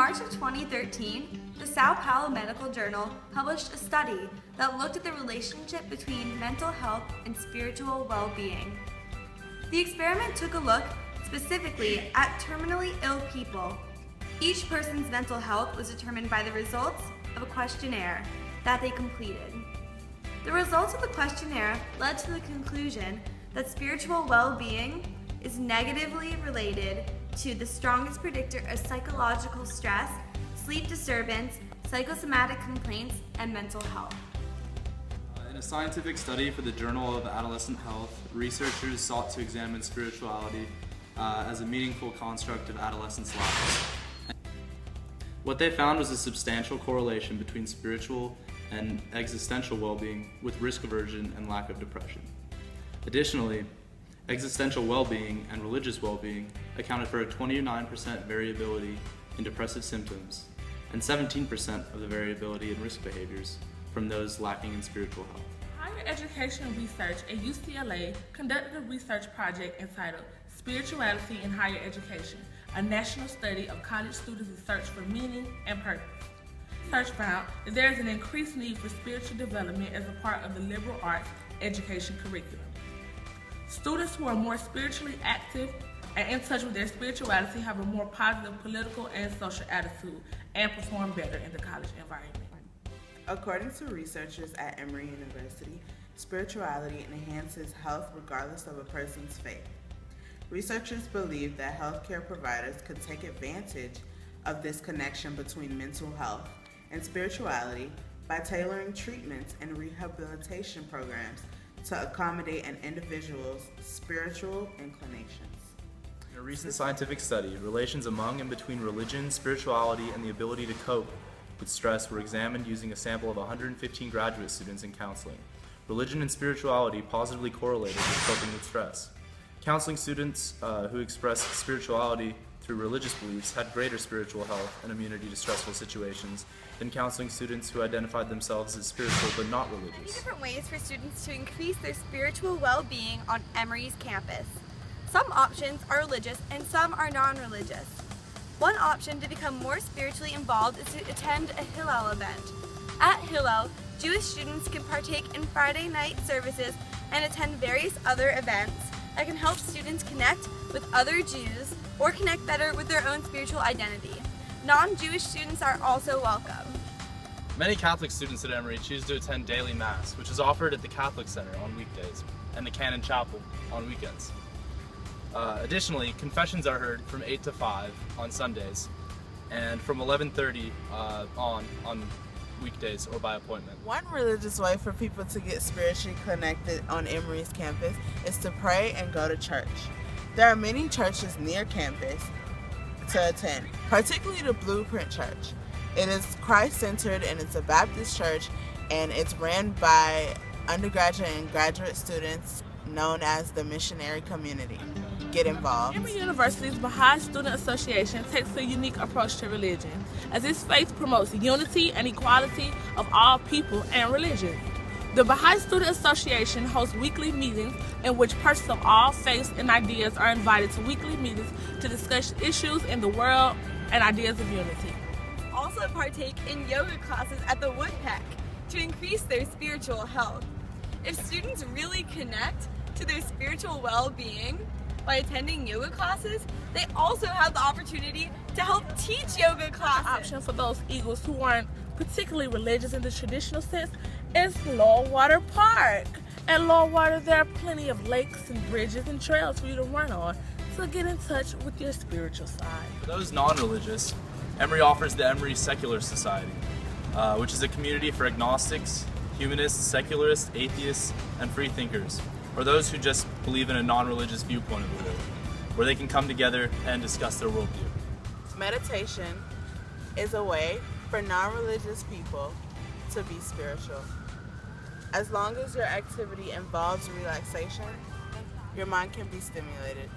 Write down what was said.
March of 2013, the Sao Paulo Medical Journal published a study that looked at the relationship between mental health and spiritual well-being. The experiment took a look specifically at terminally ill people. Each person's mental health was determined by the results of a questionnaire that they completed. The results of the questionnaire led to the conclusion that spiritual well-being is negatively related to the strongest predictor of psychological stress, sleep disturbance, psychosomatic complaints, and mental health. In a scientific study for the Journal of Adolescent Health, researchers sought to examine spirituality as a meaningful construct of adolescents' lives. What they found was a substantial correlation between spiritual and existential well-being with risk aversion and lack of depression. Additionally, existential well-being and religious well-being accounted for a 29% variability in depressive symptoms and 17% of the variability in risk behaviors from those lacking in spiritual health. Higher Education Research at UCLA conducted a research project entitled Spirituality in Higher Education, a national study of college students' search for meaning and purpose. Research found that there is an increased need for spiritual development as a part of the liberal arts education curriculum. Students who are more spiritually active and in touch with their spirituality have a more positive political and social attitude and perform better in the college environment. According to researchers at Emory University, spirituality enhances health regardless of a person's faith. Researchers believe that healthcare providers could take advantage of this connection between mental health and spirituality by tailoring treatments and rehabilitation programs to accommodate an individual's spiritual inclinations. In a recent scientific study, relations among and between religion, spirituality, and the ability to cope with stress were examined using a sample of 115 graduate students in counseling. Religion and spirituality positively correlated with coping with stress. Counseling students who expressed spirituality through religious beliefs had greater spiritual health and immunity to stressful situations than counseling students who identified themselves as spiritual but not religious. Many different ways for students to increase their spiritual well-being on Emory's campus. Some options are religious and some are non-religious. One option to become more spiritually involved is to attend a Hillel event. At Hillel, Jewish students can partake in Friday night services and attend various other events that can help students connect with other Jews or connect better with their own spiritual identity. Non-Jewish students are also welcome. Many Catholic students at Emory choose to attend daily Mass, which is offered at the Catholic Center on weekdays and the Canon Chapel on weekends. Additionally, confessions are heard from 8 to 5 on Sundays and from 11:30 on weekdays or by appointment. One religious way for people to get spiritually connected on Emory's campus is to pray and go to church. There are many churches near campus to attend, particularly the Blueprint Church. It is Christ-centered and it's a Baptist church, and it's ran by undergraduate and graduate students known as the missionary community. Get involved. Emory University's Baha'i Student Association takes a unique approach to religion, as its faith promotes unity and equality of all people and religions. The Baha'i Student Association hosts weekly meetings in which persons of all faiths and ideas are invited to weekly meetings to discuss issues in the world and ideas of unity. Also partake in yoga classes at the Woodpeck to increase their spiritual health. If students really connect to their spiritual well-being by attending yoga classes, they also have the opportunity to help teach yoga classes. An option for those Eagles who aren't particularly religious in the traditional sense is Lowwater Park. At Lowwater, there are plenty of lakes and bridges and trails for you to run on, so get in touch with your spiritual side. For those non-religious, Emory offers the Emory Secular Society, which is a community for agnostics, humanists, secularists, atheists, and free thinkers, or those who just believe in a non-religious viewpoint of the world, where they can come together and discuss their worldview. Meditation is a way for non-religious people to be spiritual. As long as your activity involves relaxation, your mind can be stimulated.